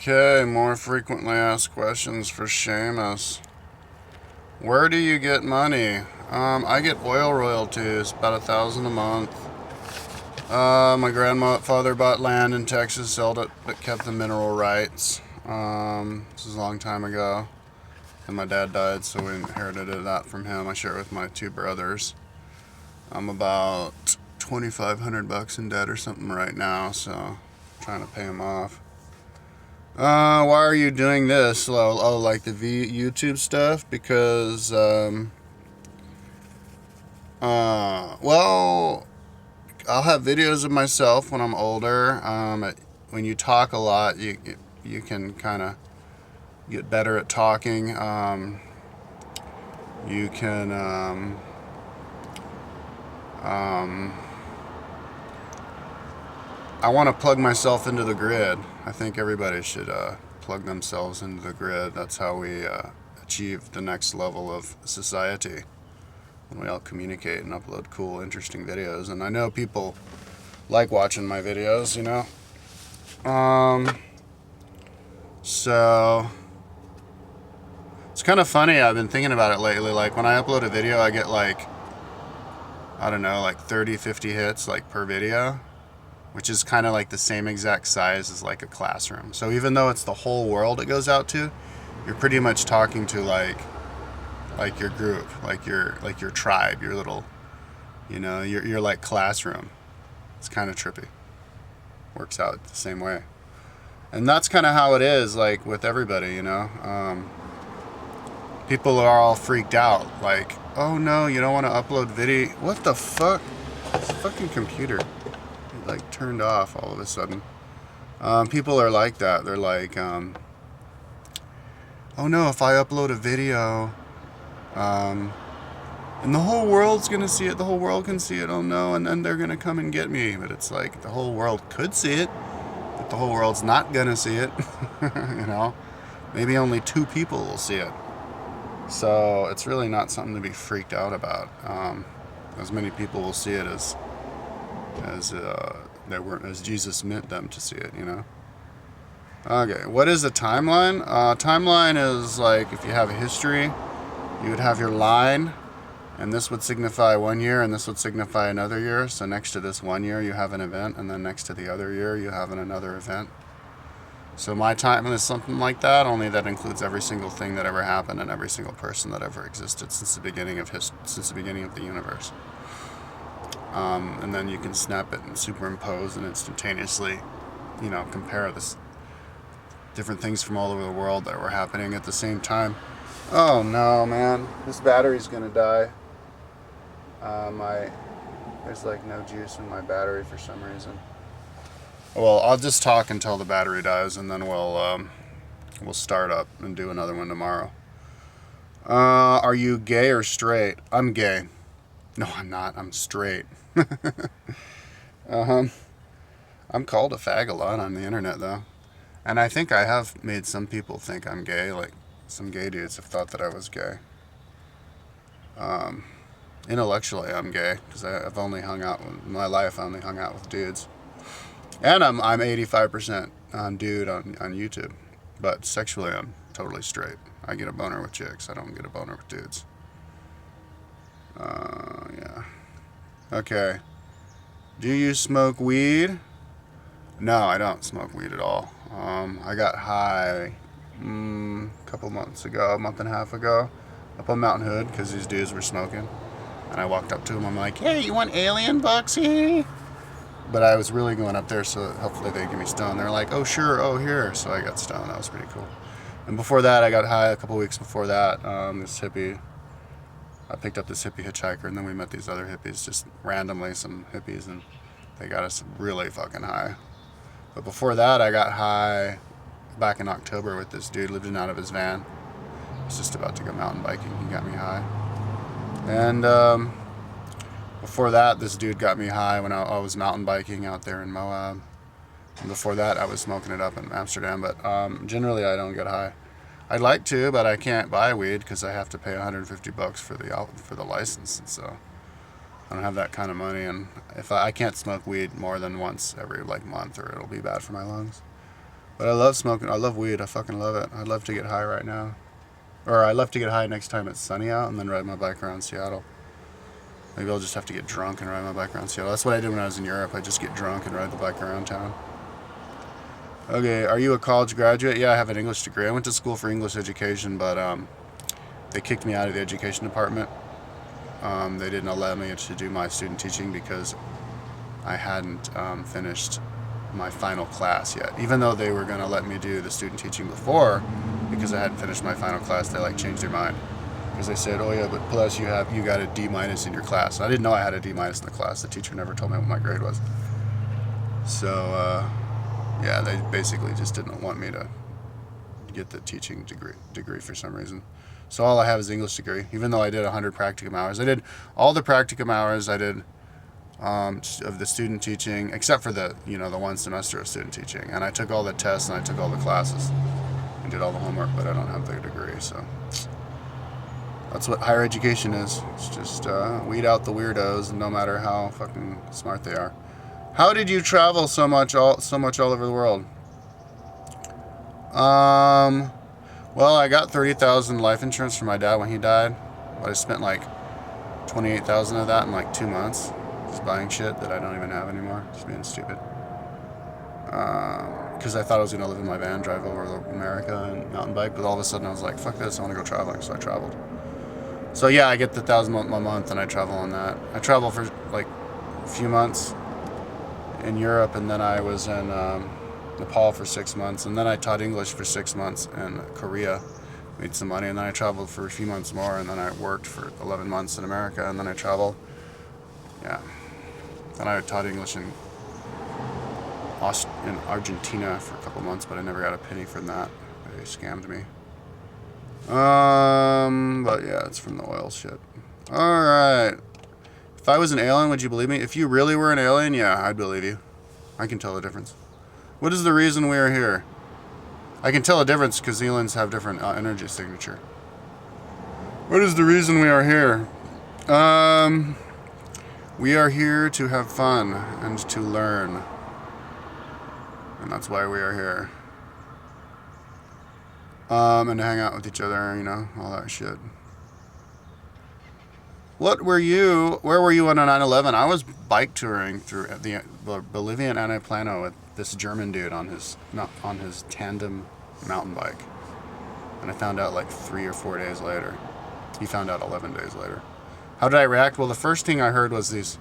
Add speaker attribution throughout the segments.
Speaker 1: Okay, more frequently asked questions for Seamus. Where do you get money? I get oil royalties, about 1,000 a month. My grandfather bought land in Texas, sold it, but kept the mineral rights. This is a long time ago. And my dad died, so we inherited that from him. I share it with my two brothers. I'm about 2,500 bucks in debt or something right now, so I'm trying to pay him off. Why are you doing this? Oh, like the YouTube stuff? Because, well, I'll have videos of myself when I'm older. When you talk a lot, you can kind of get better at talking. You can, I want to plug myself into the grid. I think everybody should plug themselves into the grid. That's how we achieve the next level of society. When we all communicate and upload cool, interesting videos. And I know people like watching my videos, you know. So it's kind of funny. I've been thinking about it lately. Like when I upload a video, I get like, I don't know, like 30, 50 hits like per video, which is kind of like the same exact size as like a classroom. So even though it's the whole world it goes out to, you're pretty much talking to like your group, like your tribe, your little, you know, your like classroom. It's kind of trippy. Works out the same way. And that's kind of how it is, like with everybody, you know. People are all freaked out, like, oh no, you don't want to upload video. What the fuck? It's a fucking computer. It like turned off all of a sudden. People are like that. They're like, oh no, if I upload a video, and the whole world's gonna see it, the whole world can see it, oh no, and then they're gonna come and get me. But it's like, the whole world could see it, but the whole world's not gonna see it. You know, maybe only 2 people will see it. So it's really not something to be freaked out about. As many people will see it as Jesus meant them to see it, you know. Okay, what is a timeline? Timeline is like, if you have a history, you would have your line, and this would signify 1 year, and this would signify another year. So next to this 1 year, you have an event, and then next to the other year, you have another event. So my timeline is something like that, only that includes every single thing that ever happened and every single person that ever existed since the beginning of the universe. And then you can snap it and superimpose and instantaneously, you know, compare this different things from all over the world that were happening at the same time. Oh no, man, this battery's gonna die. There's like no juice in my battery for some reason. Well, I'll just talk until the battery dies, and then we'll start up and do another one tomorrow. Are you gay or straight? I'm gay. No, I'm not. I'm straight. I'm called a fag a lot on the internet, though. And I think I have made some people think I'm gay. Like, some gay dudes have thought that I was gay. Intellectually, I'm gay, because I've only hung out with, in my life, I only hung out with dudes. And I'm 85% on dude on YouTube. But sexually, I'm totally straight. I get a boner with chicks. I don't get a boner with dudes. Yeah. Okay. Do you smoke weed? No, I don't smoke weed at all. I got high a couple months ago, a month and a half ago, up on Mountain Hood, because these dudes were smoking. And I walked up to them. I'm like, hey, you want alien boxy? But I was really going up there, so hopefully they give me stone. They're like, oh, sure, oh, here. So I got stone. That was pretty cool. And before that, I got high a couple weeks before that. I picked up this hippie hitchhiker, and then we met these other hippies, just randomly, some hippies, and they got us really fucking high. But before that, I got high back in October with this dude living out of his van. I was just about to go mountain biking. He got me high. And before that, this dude got me high when I was mountain biking out there in Moab. And before that, I was smoking it up in Amsterdam. But generally, I don't get high. I'd like to, but I can't buy weed because I have to pay $150 for the license. And so I don't have that kind of money. And if I can't smoke weed more than once every like month, or it'll be bad for my lungs. But I love smoking. I love weed. I fucking love it. I'd love to get high right now. Or I'd love to get high next time it's sunny out and then ride my bike around Seattle. Maybe I'll just have to get drunk and ride my bike around Seattle. That's what I did when I was in Europe. I just get drunk and ride the bike around town. Okay, are you a college graduate? Yeah, I have an English degree. I went to school for English education, but they kicked me out of the education department. They didn't allow me to do my student teaching because I hadn't finished my final class yet. Even though they were going to let me do the student teaching before, because I hadn't finished my final class, they like changed their mind. Because they said, oh yeah, but plus you got a D- in your class. I didn't know I had a D- in the class. The teacher never told me what my grade was. So yeah, they basically just didn't want me to get the teaching degree for some reason. So all I have is English degree, even though I did 100 practicum hours. I did all the practicum hours I did of the student teaching, except for the 1 semester of student teaching. And I took all the tests and I took all the classes and did all the homework, but I don't have the degree. So that's what higher education is. It's just weed out the weirdos, no matter how fucking smart they are. How did you travel so much all over the world? Well, I got $30,000 life insurance from my dad when he died, but I spent like $28,000 of that in like 2 months, just buying shit that I don't even have anymore, just being stupid. Because I thought I was gonna live in my van, drive over to America and mountain bike, but all of a sudden I was like, fuck this, I want to go traveling, so I traveled. So yeah, I get the $1,000 a month and I travel on that. I travel for like a few months in Europe, and then I was in Nepal for 6 months, and then I taught English for 6 months in Korea, made some money, and then I traveled for a few months more, and then I worked for 11 months in America, and then I traveled. Yeah. Then I taught English in Argentina for a couple months, but I never got a penny from that. They scammed me. But yeah, it's from the oil shit. Alright. If I was an alien, would you believe me? If you really were an alien, yeah, I'd believe you. I can tell the difference. What is the reason we are here? I can tell a difference because aliens have different energy signature. What is the reason we are here? We are here to have fun and to learn. And that's why we are here. And to hang out with each other, all that shit. Where were you on a 9/11? I was bike touring through the Bolivian Altiplano with this German dude on his tandem mountain bike. And I found out like 3 or 4 days later. He found out 11 days later. How did I react? Well, the first thing I heard was these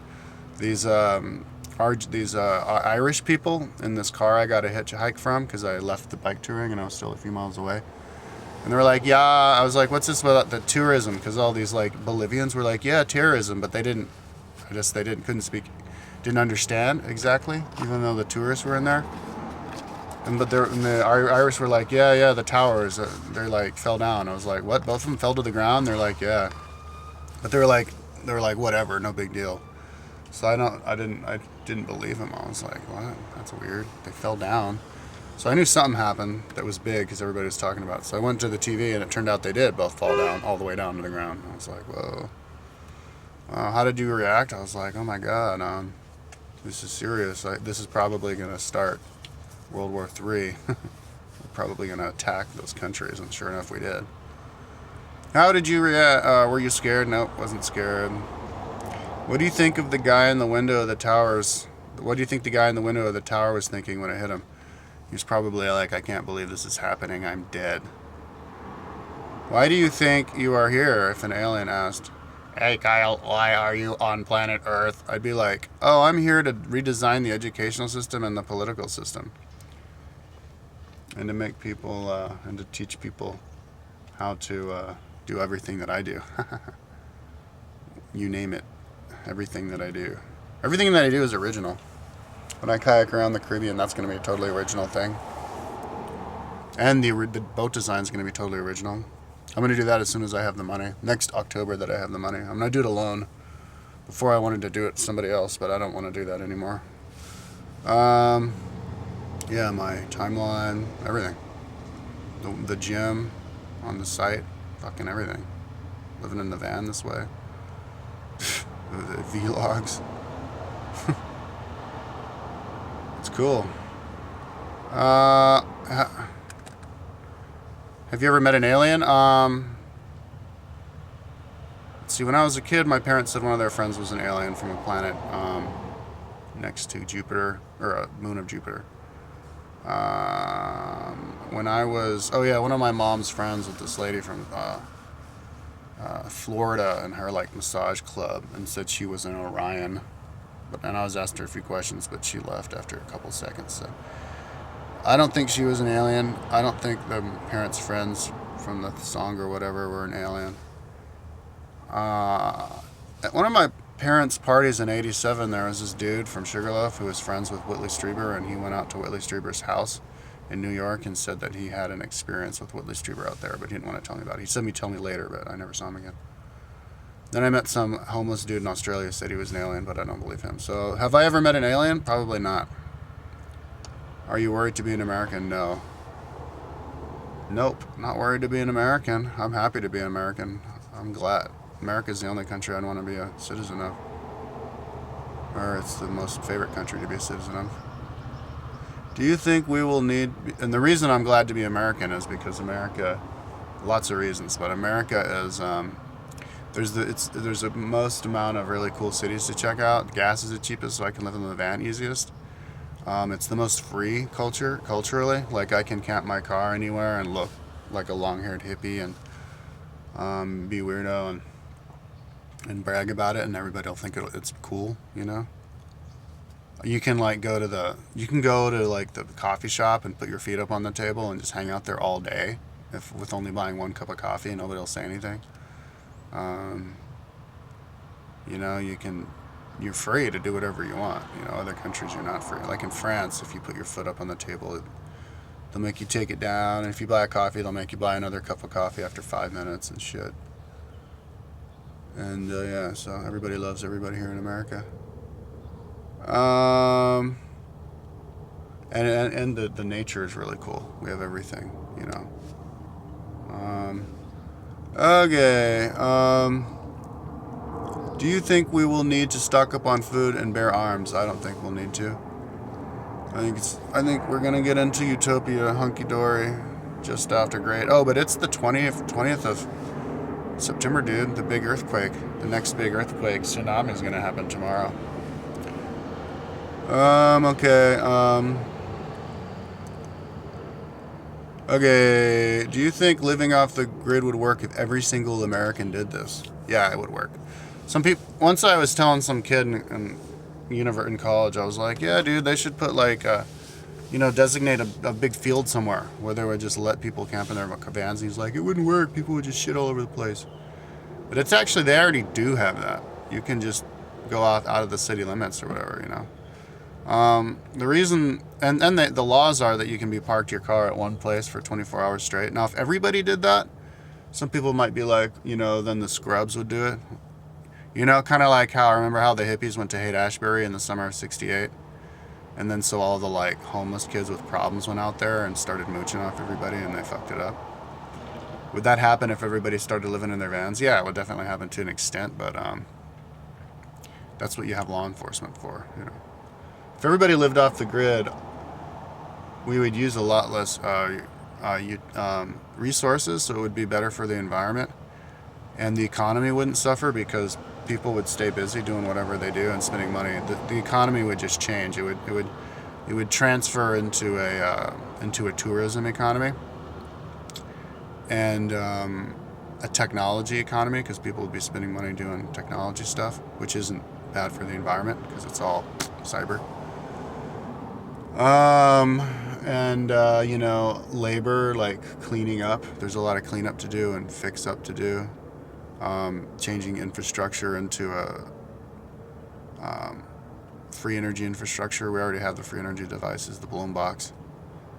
Speaker 1: Irish people in this car I got a hitchhike from because I left the bike touring and I was still a few miles away. And they were like, yeah, I was like, what's this about the tourism? Because all these like Bolivians were like, yeah, terrorism, but they couldn't understand exactly, even though the tourists were in there. But the Irish were like, yeah, the towers, they're like fell down. I was like, what? Both of them fell to the ground? They're like, yeah. But they were like, whatever, no big deal. So I didn't believe him. I was like, what? That's weird. They fell down. So I knew something happened that was big because everybody was talking about it. So I went to the TV and it turned out they did both fall down all the way down to the ground. I was like, whoa. How did you react? I was like, oh my God, this is serious. This is probably going to start World War III. We're probably going to attack those countries, and sure enough, we did. How did you react? Were you scared? Nope, wasn't scared. What do you think of the guy in the window of the towers? What do you think the guy in the window of the tower was thinking when it hit him? He was probably like, I can't believe this is happening. I'm dead. Why do you think you are here? If an alien asked, hey Kyle, why are you on planet Earth? I'd be like, oh, I'm here to redesign the educational system and the political system. And to make people, and to teach people how to do everything that I do. You name it. Everything that I do. Everything that I do is original. When I kayak around the Caribbean, that's going to be a totally original thing. And the boat design is going to be totally original. I'm going to do that as soon as I have the money. Next October that I have the money. I'm going to do it alone. Before I wanted to do it with somebody else, but I don't want to do that anymore. Yeah, my timeline, everything. The gym on the site, fucking everything. Living in the van this way. The vlogs. It's cool. Have you ever met an alien? Let's see, when I was a kid, my parents said one of their friends was an alien from a planet next to Jupiter, or a moon of Jupiter. When I was, oh yeah, one of my mom's friends with this lady from Florida and her like massage club, and said she was an Orion. But then I was asked her a few questions, but she left after a couple seconds. So I don't think she was an alien. I don't think the parents' friends from the song or whatever were an alien. At one of my parents' parties in '87, there was this dude from Sugarloaf who was friends with Whitley Strieber, and he went out to Whitley Strieber's house in New York and said that he had an experience with Whitley Strieber out there, but he didn't want to tell me about it. He said he'd tell me later, but I never saw him again. Then I met some homeless dude in Australia who said he was an alien, but I don't believe him. So, have I ever met an alien? Probably not. Are you worried to be an American? No. Nope, not worried to be an American. I'm happy to be an American. I'm glad. America's the only country I'd want to be a citizen of. Or it's the most favorite country to be a citizen of. Do you think we will need... And the reason I'm glad to be American is because America... Lots of reasons, but America is... There's the most amount of really cool cities to check out. Gas is the cheapest, so I can live in the van easiest. It's the most free culturally. Like, I can camp my car anywhere and look like a long-haired hippie and be weirdo and brag about it, and everybody will think it's cool, you know? You can like go to the coffee shop and put your feet up on the table and just hang out there all day with only buying one cup of coffee and nobody will say anything. You know, you're free to do whatever you want. You know, other countries you're not free. Like in France, if you put your foot up on the table, they'll make you take it down. And if you buy a coffee, they'll make you buy another cup of coffee after 5 minutes and shit. And yeah, so everybody loves everybody here in America. And the nature is really cool. We have everything, you know. Okay. Do you think we will need to stock up on food and bear arms? I don't think we'll need to. I think we're gonna get into utopia, hunky dory, just after great. Oh, but it's the 20th of September, dude. The big earthquake, the next big earthquake, tsunami is gonna happen tomorrow. Okay. Okay. Do you think living off the grid would work if every single American did this? Yeah, it would work. Some people. Once I was telling some kid in college, I was like, yeah, dude, they should put like, designate a big field somewhere where they would just let people camp in their vans. And he's like, it wouldn't work. People would just shit all over the place. But it's actually, they already do have that. You can just go out of the city limits or whatever, you know. The reason, and the laws are that you can be parked your car at one place for 24 hours straight. Now, if everybody did that, some people might be like, then the scrubs would do it. You know, kind of like how, remember how the hippies went to Haight-Ashbury in the summer of '68? And then so all the like homeless kids with problems went out there and started mooching off everybody and they fucked it up. Would that happen if everybody started living in their vans? Yeah, it would definitely happen to an extent, but that's what you have law enforcement for, you know. If everybody lived off the grid, we would use a lot less resources, so it would be better for the environment. And the economy wouldn't suffer because people would stay busy doing whatever they do and spending money. The economy would just change. It would transfer into a tourism economy and a technology economy, because people would be spending money doing technology stuff, which isn't bad for the environment because it's all cyber. Labor, like cleaning up. There's a lot of cleanup to do and fix up to do. Changing infrastructure into a free energy infrastructure. We already have the free energy devices, the Bloom box,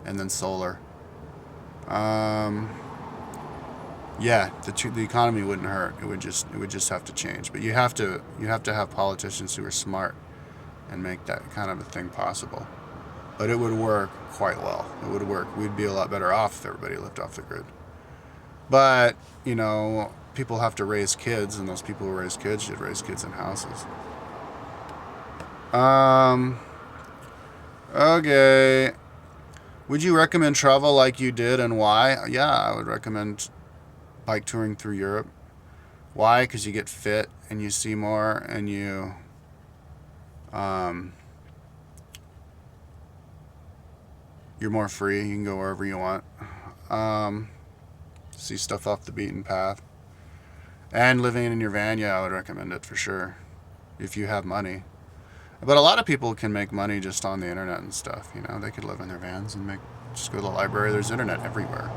Speaker 1: and then solar. The economy wouldn't hurt. It would just have to change. But you have to have politicians who are smart and make that kind of a thing possible. But it would work quite well. It would work. We'd be a lot better off if everybody lived off the grid. But, people have to raise kids, and those people who raise kids should raise kids in houses. Okay. Would you recommend travel like you did, and why? Yeah, I would recommend bike touring through Europe. Why? Because you get fit and you see more, and you're more free. You can go wherever you want. See stuff off the beaten path. And living in your van, yeah, I would recommend it for sure, if you have money. But a lot of people can make money just on the internet and stuff. You know, they could live in their vans and just go to the library. There's internet everywhere.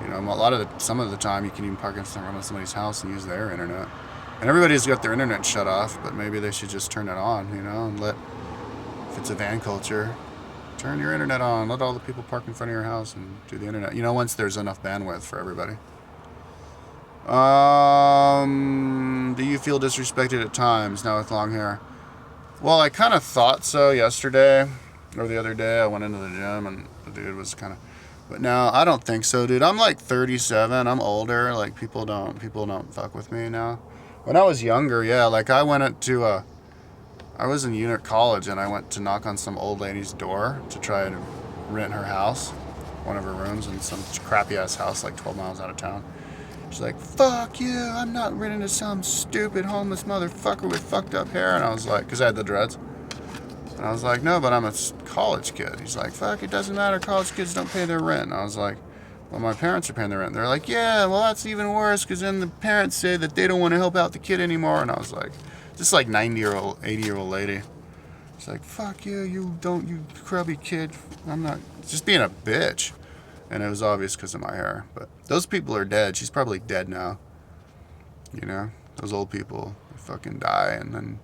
Speaker 1: You know, some of the time you can even park in front of somebody's house and use their internet. And everybody's got their internet shut off, but maybe they should just turn it on, you know, and if it's a van culture, turn your internet on. Let all the people park in front of your house and do the internet. You know, once there's enough bandwidth for everybody. Do you feel disrespected at times now with long hair? Well, I kind of thought so yesterday or the other day. I went into the gym and the dude was kind of, but no, I don't think so, dude. I'm like 37. I'm older. Like people don't fuck with me now. When I was younger, yeah, like I was in unit college and I went to knock on some old lady's door to try to rent her house, one of her rooms in some crappy ass house like 12 miles out of town. She's like, fuck you, I'm not renting to some stupid homeless motherfucker with fucked up hair. And I was like, because I had the dreads. And I was like, no, but I'm a college kid. He's like, fuck, it doesn't matter, college kids don't pay their rent. And I was like, well, my parents are paying their rent. They're like, yeah, well, that's even worse, because then the parents say that they don't want to help out the kid anymore. And I was like, just like 90-year-old, 80-year-old lady. She's like, fuck you, you crubby kid. I'm not, just being a bitch. And it was obvious because of my hair. But those people are dead. She's probably dead now. You know? Those old people fucking die and then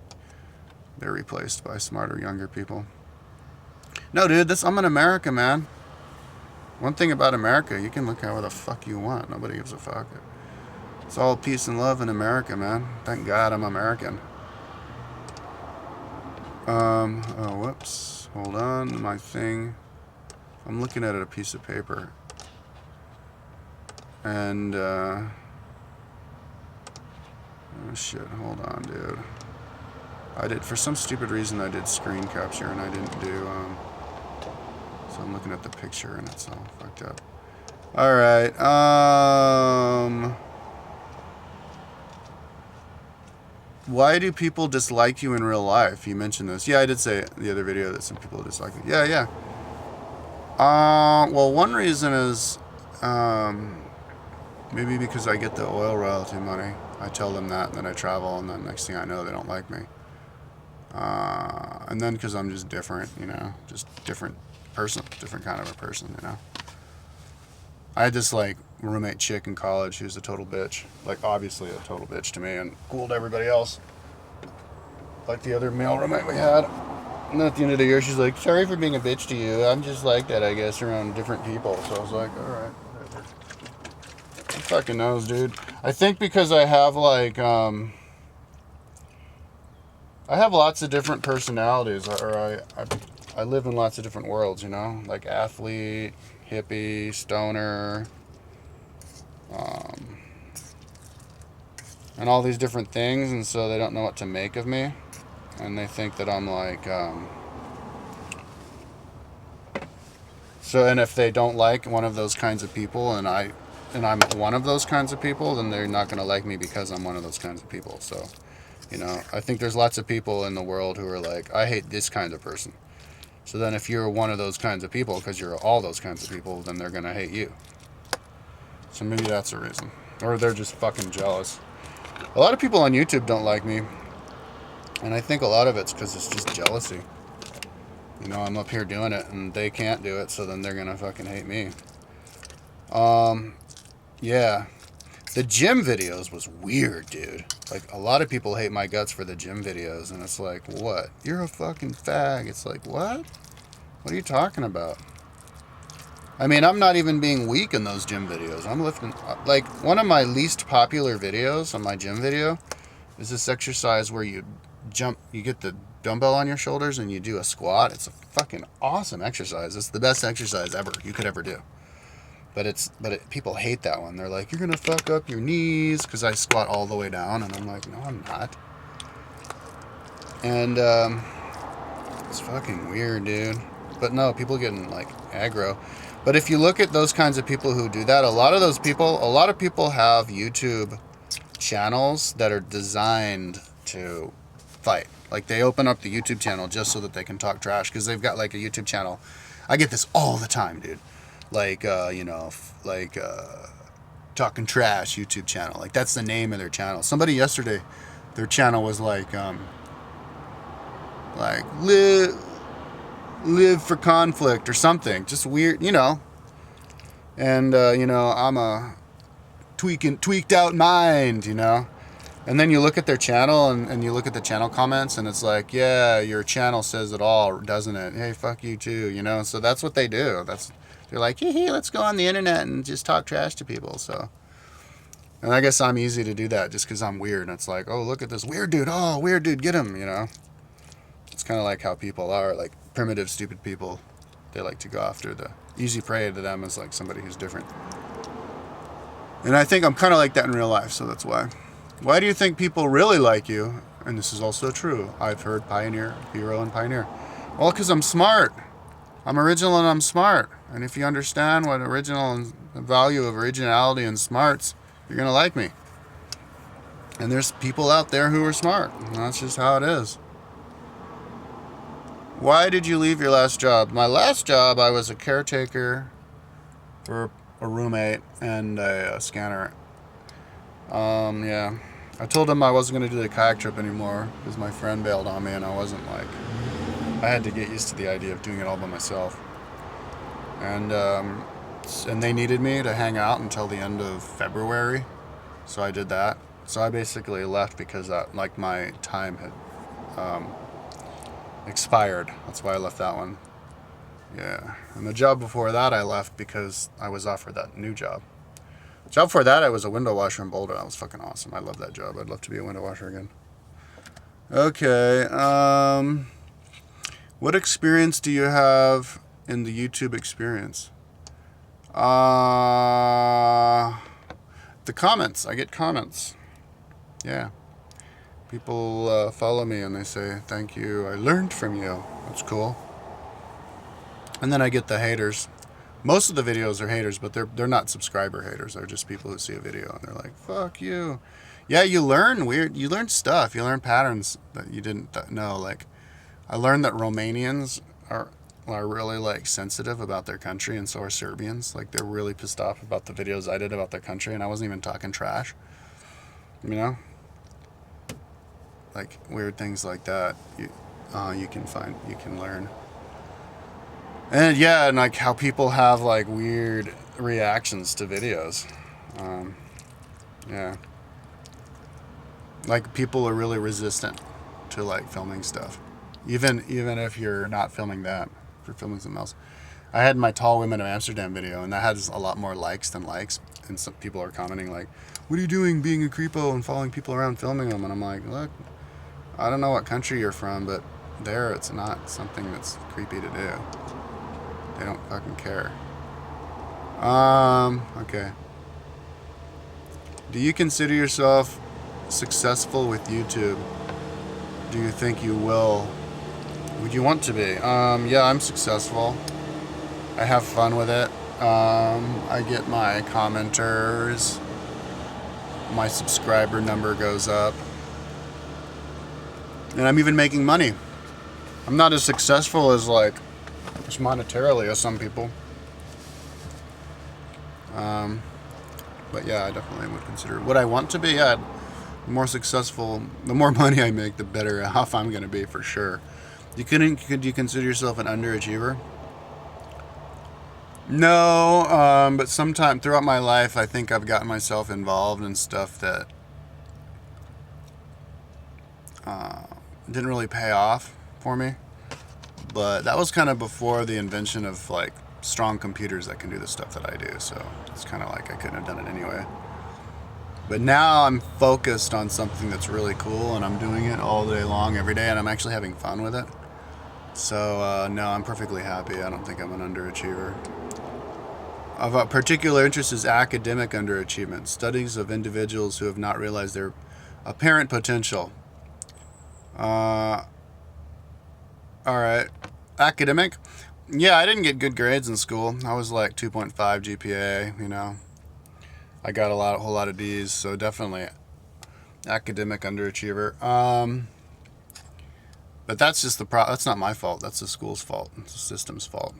Speaker 1: they're replaced by smarter, younger people. No, dude, I'm in America, man. One thing about America, you can look however the fuck you want. Nobody gives a fuck. It's all peace and love in America, man. Thank God I'm American. Oh, whoops. Hold on, my thing. I'm looking at a piece of paper. And, oh shit, hold on, dude. For some stupid reason, I did screen capture and I didn't do, so I'm looking at the picture and it's all fucked up. Alright, why do people dislike you in real life? You mentioned this. Yeah, I did say the other video that some people dislike me. Yeah. Well, one reason is, maybe because I get the oil royalty money. I tell them that, and then I travel, and then next thing I know, they don't like me. And then because I'm just different, you know, just different kind of a person, you know. I had this, like, roommate chick in college who was a total bitch. Like, obviously a total bitch to me, and cool to everybody else. Like the other male roommate we had. And then at the end of the year, she's like, sorry for being a bitch to you. I'm just like that, I guess, around different people. So I was like, alright, whatever. Who fucking knows, dude? I think because I have, like, I have lots of different personalities, or I live in lots of different worlds, you know? Like athlete, hippie, stoner, and all these different things, and so they don't know what to make of me. And they think that I'm like, and if they don't like one of those kinds of people, and I'm one of those kinds of people, then they're not going to like me because I'm one of those kinds of people. So, you know, I think there's lots of people in the world who are like, I hate this kind of person. So then if you're one of those kinds of people, because you're all those kinds of people, then they're going to hate you. So maybe that's a reason. Or they're just fucking jealous. A lot of people on YouTube don't like me. And I think a lot of it's because it's just jealousy. You know, I'm up here doing it and they can't do it, so then they're gonna fucking hate me. Yeah. The gym videos was weird, dude. Like, a lot of people hate my guts for the gym videos, and it's like, what? You're a fucking fag. It's like, what? What are you talking about? I mean, I'm not even being weak in those gym videos. I'm lifting, like, one of my least popular videos on my gym video is this exercise where you get the dumbbell on your shoulders and you do a squat. It's a fucking awesome exercise. It's the best exercise you could ever do. But people hate that one. They're like, you're gonna fuck up your knees, because I squat all the way down, and I'm like, no, I'm not. And it's fucking weird, dude. But no, people getting like aggro. But if you look at those kinds of people who do that, a lot of people have YouTube channels that are designed to fight. Like they open up the YouTube channel just so that they can talk trash because they've got like a YouTube channel. I get this all the time, dude. Like, talking trash YouTube channel. Like that's the name of their channel. Somebody yesterday, their channel was like live for conflict or something. Just weird, you know. And I'm a tweaked out mind, you know. And then you look at their channel and you look at the channel comments and it's like, yeah, your channel says it all, doesn't it? Hey, fuck you too, you know. So that's what they do. They're like, hey, let's go on the internet and just talk trash to people. So, and I guess I'm easy to do that just because I'm weird. And it's like, oh, look at this weird dude. Oh, weird dude, get him, you know. It's kind of like how people are, like primitive, stupid people. They like to go after the easy prey to them as like somebody who's different. And I think I'm kind of like that in real life, so that's why. Why do you think people really like you? And this is also true. I've heard pioneer, hero, and pioneer. Well, because I'm smart. I'm original and I'm smart. And if you understand what original and the value of originality and smarts, you're going to like me. And there's people out there who are smart. And that's just how it is. Why did you leave your last job? My last job, I was a caretaker for a roommate and a scanner. Yeah. I told him I wasn't going to do the kayak trip anymore because my friend bailed on me and I wasn't like... I had to get used to the idea of doing it all by myself. And they needed me to hang out until the end of February. So I did that. So I basically left because like my time had expired. That's why I left that one. Yeah. And the job before that I left because I was offered that new job. The job before that I was a window washer in Boulder. That was fucking awesome. I love that job. I'd love to be a window washer again. Okay. What experience do you have in the YouTube experience? The comments. I get comments. Yeah. People follow me and they say, thank you, I learned from you. That's cool. And then I get the haters. Most of the videos are haters, but they're not subscriber haters. They're just people who see a video and they're like, fuck you. Yeah, you learn stuff. You learn patterns that you didn't know. Like, I learned that Romanians are really like sensitive about their country, and so are Serbians. Like, they're really pissed off about the videos I did about their country, and I wasn't even talking trash. You know? Like, weird things like that you can learn. And yeah, and like how people have like weird reactions to videos. Yeah. Like, people are really resistant to like filming stuff. Even if you're not filming that, if you're filming something else. I had my Tall Women of Amsterdam video, and that has a lot more likes than likes. And some people are commenting like, what are you doing being a creepo and following people around filming them? And I'm like, look, I don't know what country you're from, but there it's not something that's creepy to do. They don't fucking care. Okay. Do you consider yourself successful with YouTube? Do you think you will? Would you want to be? Yeah, I'm successful. I have fun with it. I get my commenters. My subscriber number goes up. And I'm even making money. I'm not as successful as like, just monetarily as some people. But yeah, I definitely would consider it. Would I want to be? Yeah, the more successful, the more money I make, the better off I'm going to be for sure. Could you consider yourself an underachiever? No, but sometime throughout my life, I think I've gotten myself involved in stuff that didn't really pay off for me. But that was kind of before the invention of like strong computers that can do the stuff that I do. So it's kind of like I couldn't have done it anyway. But now I'm focused on something that's really cool, and I'm doing it all day long, every day, and I'm actually having fun with it. So no, I'm perfectly happy. I don't think I'm an underachiever. Of a particular interest is academic underachievement, studies of individuals who have not realized their apparent potential. All right. Academic. Yeah, I didn't get good grades in school. I was like 2.5 GPA, you know. I got a whole lot of D's, so definitely academic underachiever. But that's just that's not my fault. That's the school's fault. It's the system's fault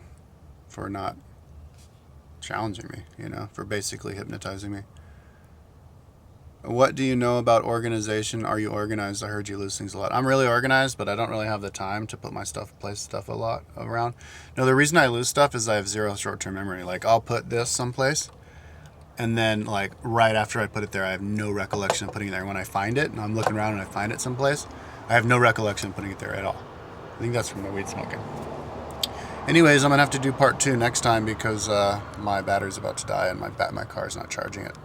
Speaker 1: for not challenging me, you know, for basically hypnotizing me. What do you know about organization? Are you organized? I heard you lose things a lot. I'm really organized, but I don't really have the time to put my stuff, place stuff a lot around. No, the reason I lose stuff is I have zero short-term memory. Like, I'll put this someplace, and then, like, right after I put it there, I have no recollection of putting it there. When I find it, and I'm looking around and I find it someplace, I have no recollection of putting it there at all. I think that's from the weed smoking. Anyways, I'm going to have to do part 2 next time because my battery's about to die and my car's not charging it.